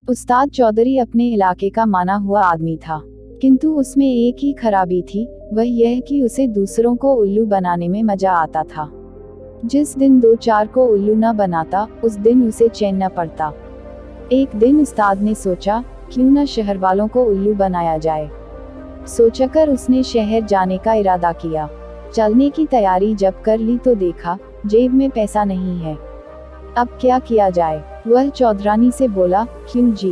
उस्ताद चौधरी अपने इलाके का माना हुआ आदमी था, किंतु उसमें एक ही खराबी थी, वह यह कि उसे दूसरों को उल्लू बनाने में मजा आता था। जिस दिन दो चार को उल्लू न बनाता, उस दिन उसे चैन न पड़ता। एक दिन उस्ताद ने सोचा, क्यों न शहर वालों को उल्लू बनाया जाए। सोचकर उसने शहर जाने का इरादा किया। चलने की तैयारी जब कर ली तो देखा, जेब में पैसा नहीं है। अब क्या किया जाए। वह चौधरानी से बोला, क्यों जी,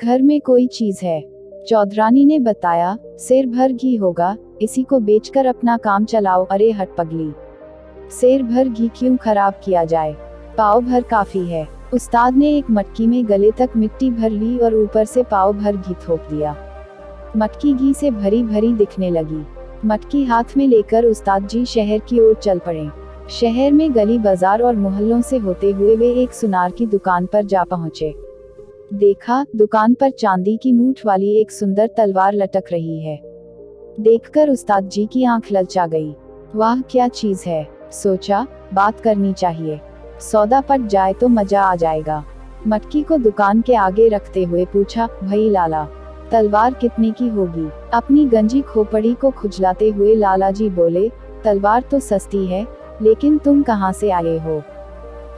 घर में कोई चीज है। चौधरानी ने बताया, सेर भर घी होगा, इसी को बेचकर अपना काम चलाओ। अरे हट पगली, सेर भर घी क्यों खराब किया जाए, पाव भर काफी है। उस्ताद ने एक मटकी में गले तक मिट्टी भर ली और ऊपर से पाव भर घी थोप दिया। मटकी घी से भरी भरी दिखने लगी। मटकी हाथ में लेकर उस्ताद जी शहर की ओर चल पड़े। शहर में गली बाजार और मोहल्लों से होते हुए वे एक सुनार की दुकान पर जा पहुंचे। देखा, दुकान पर चांदी की मूठ वाली एक सुंदर तलवार लटक रही है। देखकर उस्ताद जी की आंख ललचा गई। वाह क्या चीज है, सोचा बात करनी चाहिए, सौदा पट जाए तो मजा आ जाएगा। मटकी को दुकान के आगे रखते हुए पूछा, भई लाला, तलवार कितने की होगी। अपनी गंजी खोपड़ी को खुजलाते हुए लाला जी बोले, तलवार तो सस्ती है, लेकिन तुम कहाँ से आए हो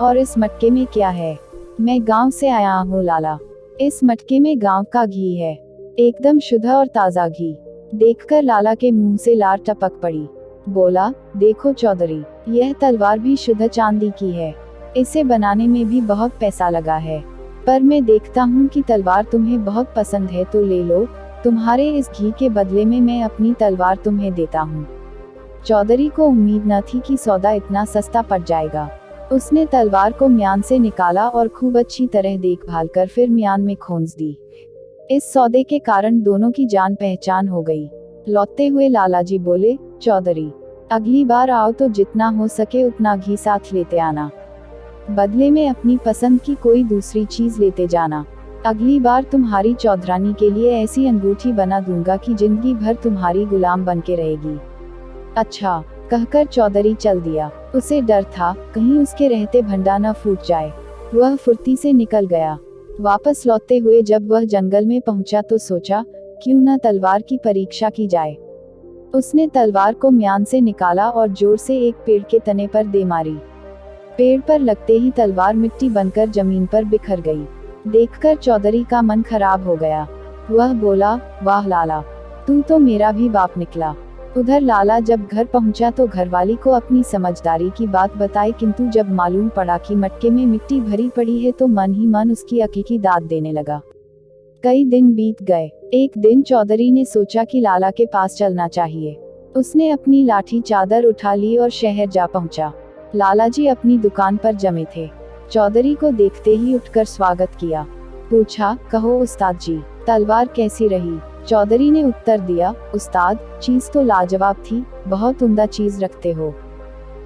और इस मटके में क्या है। मैं गांव से आया हूँ लाला, इस मटके में गांव का घी है, एकदम शुद्ध और ताज़ा घी। देखकर लाला के मुंह से लार टपक पड़ी। बोला, देखो चौधरी, यह तलवार भी शुद्ध चांदी की है, इसे बनाने में भी बहुत पैसा लगा है, पर मैं देखता हूँ कि तलवार तुम्हें बहुत पसंद है तो ले लो, तुम्हारे इस घी के बदले में मैं अपनी तलवार तुम्हें देता हूँ। चौधरी को उम्मीद न थी कि सौदा इतना सस्ता पड़ जाएगा। उसने तलवार को म्यान से निकाला और खूब अच्छी तरह देखभाल कर फिर म्यान में खोंस दी। इस सौदे के कारण दोनों की जान पहचान हो गई। लौटते हुए लालाजी बोले, चौधरी, अगली बार आओ तो जितना हो सके उतना घी साथ लेते आना, बदले में अपनी पसंद की कोई दूसरी चीज लेते जाना। अगली बार तुम्हारी चौधरानी के लिए ऐसी अंगूठी बना दूंगा कि जिंदगी भर तुम्हारी गुलाम बन के रहेगी। अच्छा, कहकर चौधरी चल दिया। उसे डर था, कहीं उसके रहते भंडा न फूट जाए। वह फुर्ती से निकल गया। वापस लौटते हुए जब वह जंगल में पहुंचा तो सोचा, क्यों न तलवार की परीक्षा की जाए। उसने तलवार को म्यान से निकाला और जोर से एक पेड़ के तने पर दे मारी। पेड़ पर लगते ही तलवार मिट्टी बनकर जमीन पर बिखर गई। देखकर चौधरी का मन खराब हो गया। वह बोला, वाह लाला, तू तो मेरा भी बाप निकला। उधर लाला जब घर पहुंचा तो घरवाली को अपनी समझदारी की बात बताई, किंतु जब मालूम पड़ा कि मटके में मिट्टी भरी पड़ी है तो मन ही मन उसकी अकी की दाद देने लगा। कई दिन बीत गए। एक दिन चौधरी ने सोचा कि लाला के पास चलना चाहिए। उसने अपनी लाठी चादर उठा ली और शहर जा पहुंचा। लालाजी अपनी दुकान पर जमे थे। चौधरी को देखते ही उठकर स्वागत किया। पूछा, कहो उस्ताद जी, तलवार कैसी रही। चौधरी ने उत्तर दिया, उस्ताद, चीज तो लाजवाब थी, बहुत उम्दा चीज रखते हो,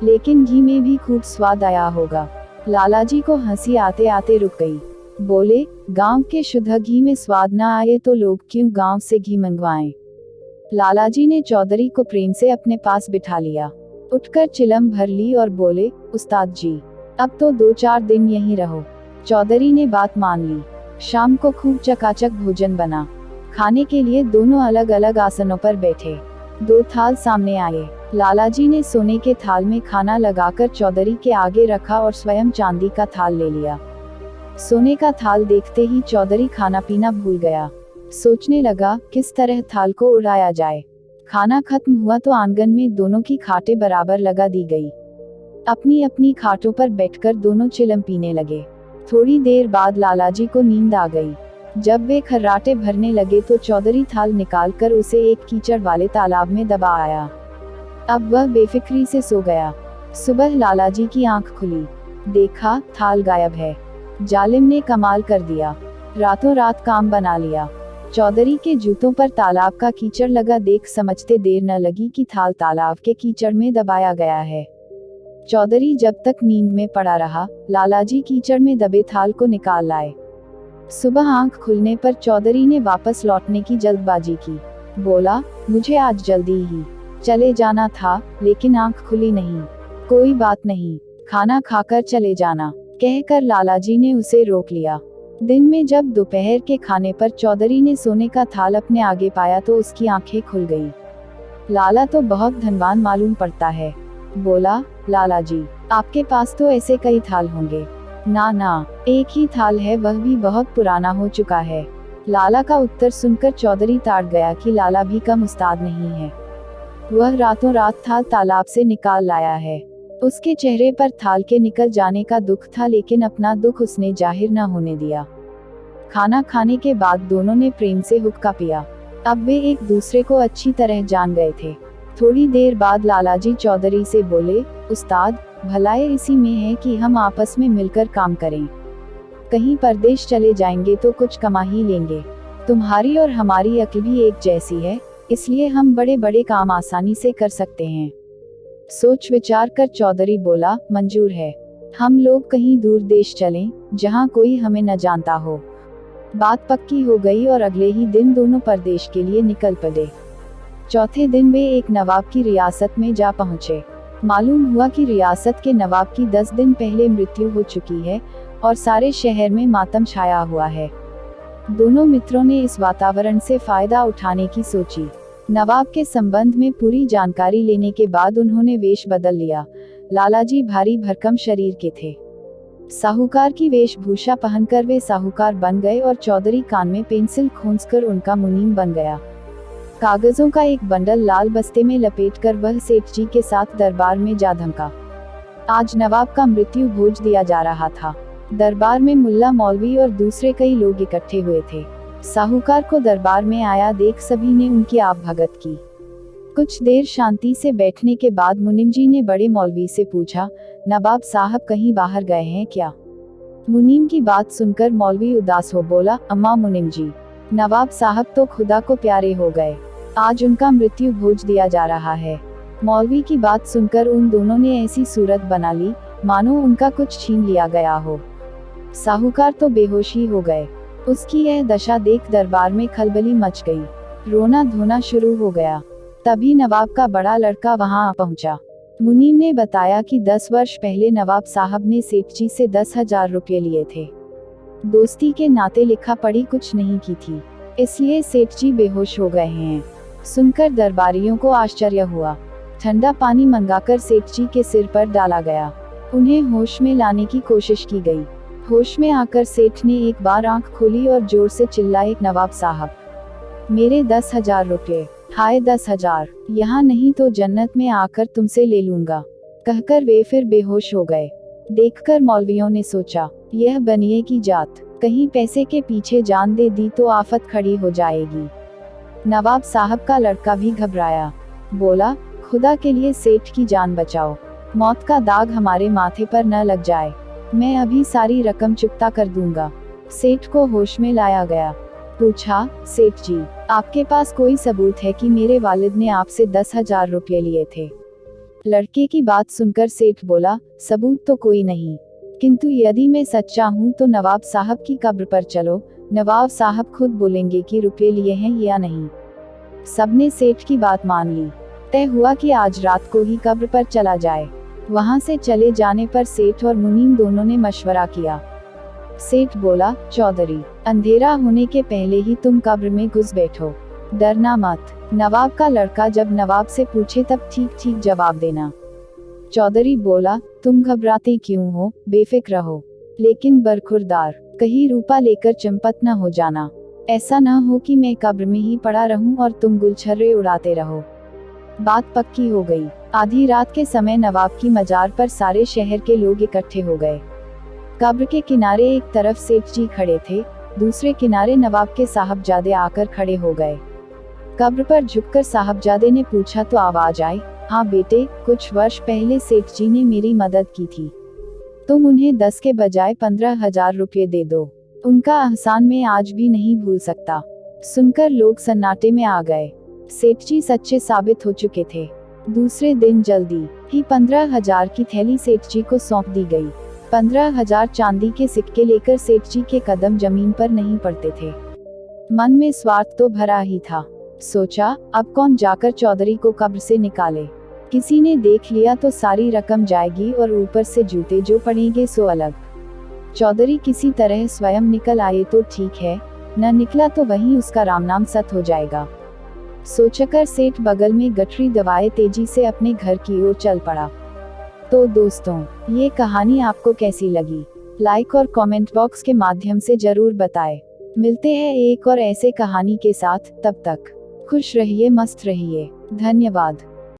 लेकिन घी में भी खूब स्वाद आया होगा। लालाजी को हंसी आते आते रुक गई। बोले, गांव के शुद्ध घी में स्वाद न आए तो लोग क्यों गांव से घी मंगवाएं। लालाजी ने चौधरी को प्रेम से अपने पास बिठा लिया। उठकर चिलम भर ली और बोले, उस्ताद जी, अब तो 2-4 दिन यहीं रहो। चौधरी ने बात मान ली। शाम को खूब चकाचक भोजन बना। खाने के लिए दोनों अलग अलग आसनों पर बैठे। 2 थाल सामने आए। लालाजी ने सोने के थाल में खाना लगाकर चौधरी के आगे रखा और स्वयं चांदी का थाल ले लिया। सोने का थाल देखते ही चौधरी खाना पीना भूल गया। सोचने लगा, किस तरह थाल को उड़ाया जाए। खाना खत्म हुआ तो आंगन में दोनों की खाटें बराबर लगा दी गई। अपनी अपनी खाटों पर बैठकर दोनों चिलम पीने लगे। थोड़ी देर बाद लालाजी को नींद आ गई। जब वे खर्राटे भरने लगे तो चौधरी थाल निकालकर उसे एक कीचड़ वाले तालाब में दबा आया। अब वह बेफिक्री से सो गया। सुबह लालाजी की आंख खुली। देखा, थाल गायब है। जालिम ने कमाल कर दिया, रातों रात काम बना लिया। चौधरी के जूतों पर तालाब का कीचड़ लगा देख समझते देर न लगी कि थाल तालाब के कीचड़ में दबाया गया है। चौधरी जब तक नींद में पड़ा रहा, लालाजी कीचड़ में दबे थाल को निकाल लाए। सुबह आंख खुलने पर चौधरी ने वापस लौटने की जल्दबाजी की। बोला, मुझे आज जल्दी ही चले जाना था, लेकिन आंख खुली नहीं। कोई बात नहीं, खाना खाकर चले जाना, कहकर लालाजी ने उसे रोक लिया। दिन में जब दोपहर के खाने पर चौधरी ने सोने का थाल अपने आगे पाया तो उसकी आंखें खुल गई। लाला तो बहुत धनवान मालूम पड़ता है। बोला, लाला जी, आपके पास तो ऐसे कई थाल होंगे। ना ना, एक ही थाल है, वह भी बहुत पुराना हो चुका है। लाला का उत्तर सुनकर चौधरी ताड़ गया कि लाला भी कम उस्ताद नहीं है। वह रातों रात थाल तालाब से निकाल लाया है। उसके चेहरे पर थाल के निकल जाने का दुख था, लेकिन अपना दुख उसने जाहिर न होने दिया। खाना खाने के बाद दोनों ने प्रेम से हुक्का पिया। अब वे एक दूसरे को अच्छी तरह जान गए थे। थोड़ी देर बाद लालाजी चौधरी से बोले, उस्ताद, भलाई इसी में है कि हम आपस में मिलकर काम करें। कहीं परदेश चले जाएंगे तो कुछ कमा ही लेंगे। तुम्हारी और हमारी अक्ल भी एक जैसी है, इसलिए हम बड़े बड़े काम आसानी से कर सकते हैं। सोच विचार कर चौधरी बोला, मंजूर है। हम लोग कहीं दूर देश चलें, जहां कोई हमें न जानता हो। बात पक्की हो गई और अगले ही दिन दोनों परदेश के लिए निकल पड़े। चौथे दिन वे एक नवाब की रियासत में जा पहुंचे। मालूम हुआ कि रियासत के नवाब की 10 दिन पहले मृत्यु हो चुकी है और सारे शहर में मातम छाया हुआ है। दोनों मित्रों ने इस वातावरण से फायदा उठाने की सोची। नवाब के संबंध में पूरी जानकारी लेने के बाद उन्होंने वेश बदल लिया। लालाजी भारी भरकम शरीर के थे। साहूकार की वेशभूषा पहनकर वे साहूकार बन गए और चौधरी कान में पेंसिल खोंचकर उनका मुनीम बन गया। कागजों का एक बंडल लाल बस्ते में लपेटकर वह सेठ जी के साथ दरबार में जा धमका। आज नवाब का मृत्यु भोज दिया जा रहा था। दरबार में मुल्ला मौलवी और दूसरे कई लोग इकट्ठे हुए थे। साहूकार को दरबार में आया देख सभी ने उनकी आवभगत की। कुछ देर शांति से बैठने के बाद मुनीम जी ने बड़े मौलवी से पूछा, नवाब साहब कहीं बाहर गए हैं क्या? मुनीम की बात सुनकर मौलवी उदास हो बोला, अम्मा मुनीम जी, नवाब साहब तो खुदा को प्यारे हो गए। आज उनका मृत्यु भोज दिया जा रहा है। मौलवी की बात सुनकर उन दोनों ने ऐसी सूरत बना ली मानो उनका कुछ छीन लिया गया हो। साहूकार तो बेहोश ही हो गए। उसकी यह दशा देख दरबार में खलबली मच गई। रोना धोना शुरू हो गया। तभी नवाब का बड़ा लड़का वहां आ पहुंचा। मुनीम ने बताया कि 10 वर्ष पहले नवाब साहब ने सेठ जी से 10,000 रुपये लिए थे। दोस्ती के नाते लिखा पढ़ी कुछ नहीं की थी, इसलिए सेठ जी बेहोश हो गए हैं। सुनकर दरबारियों को आश्चर्य हुआ। ठंडा पानी मंगाकर सेठ जी के सिर पर डाला गया। उन्हें होश में लाने की कोशिश की गई। होश में आकर सेठ ने एक बार आंख खोली और जोर से चिल्लाए, नवाब साहब, मेरे 10,000 रुपये। हाय 10,000, यहाँ नहीं तो जन्नत में आकर तुमसे ले लूंगा, कहकर वे फिर बेहोश हो गए। देखकर मौलवियों ने सोचा, यह बनिए की जात, कहीं पैसे के पीछे जान दे दी तो आफत खड़ी हो जाएगी। नवाब साहब का लड़का भी घबराया। बोला, खुदा के लिए सेठ की जान बचाओ, मौत का दाग हमारे माथे पर न लग जाए। मैं अभी सारी रकम चुकता कर दूंगा। सेठ को होश में लाया गया। पूछा, सेठ जी, आपके पास कोई सबूत है कि मेरे वालिद ने आपसे 10,000 रुपये लिए थे? लड़के की बात सुनकर सेठ बोला, सबूत तो कोई नहीं, किंतु यदि मैं सच्चा हूँ तो नवाब साहब की कब्र पर चलो, नवाब साहब खुद बोलेंगे कि रुपये लिए हैं या नहीं। सबने सेठ की बात मान ली। तय हुआ कि आज रात को ही कब्र पर चला जाए। वहां से चले जाने पर सेठ और मुनीम दोनों ने मशवरा किया। सेठ बोला, चौधरी, अंधेरा होने के पहले ही तुम कब्र में घुस बैठो, डरना मत। नवाब का लड़का जब नवाब से पूछे तब ठीक ठीक जवाब देना। चौधरी बोला, तुम घबराते क्यों हो, बेफिक्र रहो, लेकिन बरखुरदार, कहीं रूपा लेकर चंपत न हो जाना। ऐसा न हो कि मैं कब्र में ही पड़ा रहूं और तुम गुलछर्रे उड़ाते रहो। बात पक्की हो गई। आधी रात के समय नवाब की मजार पर सारे शहर के लोग इकट्ठे हो गए। कब्र के किनारे एक तरफ सेठ जी खड़े थे, दूसरे किनारे नवाब के साहबजादे आकर खड़े हो गए। कब्र पर झुककर साहबजादे ने पूछा तो आवाज आई, हाँ बेटे, कुछ वर्ष पहले सेठ जी ने मेरी मदद की थी, तुम उन्हें 10 के बजाय 15,000 रुपये दे दो। उनका एहसान मैं आज भी नहीं भूल सकता। सुनकर लोग सन्नाटे में आ गए। सेठ जी सच्चे साबित हो चुके थे। दूसरे दिन जल्दी ही 15,000 की थैली सेठ जी को सौंप दी गई। 15,000 चांदी के सिक्के लेकर सेठ जी के कदम जमीन पर नहीं पड़ते थे। मन में स्वार्थ तो भरा ही था। सोचा, अब कौन जाकर चौधरी को कब्र से निकाले। किसी ने देख लिया तो सारी रकम जाएगी और ऊपर से जूते जो पड़ेंगे सो अलग। चौधरी किसी तरह स्वयं निकल आए तो ठीक है, न निकला तो वहीं उसका राम नाम सत हो जाएगा। सोचकर सेठ बगल में गठरी दबाए तेजी से अपने घर की ओर चल पड़ा। तो दोस्तों, ये कहानी आपको कैसी लगी? लाइक और कमेंट बॉक्स के माध्यम से जरूर बताएं। मिलते हैं एक और ऐसे कहानी के साथ, तब तक खुश रहिए, मस्त रहिए। धन्यवाद।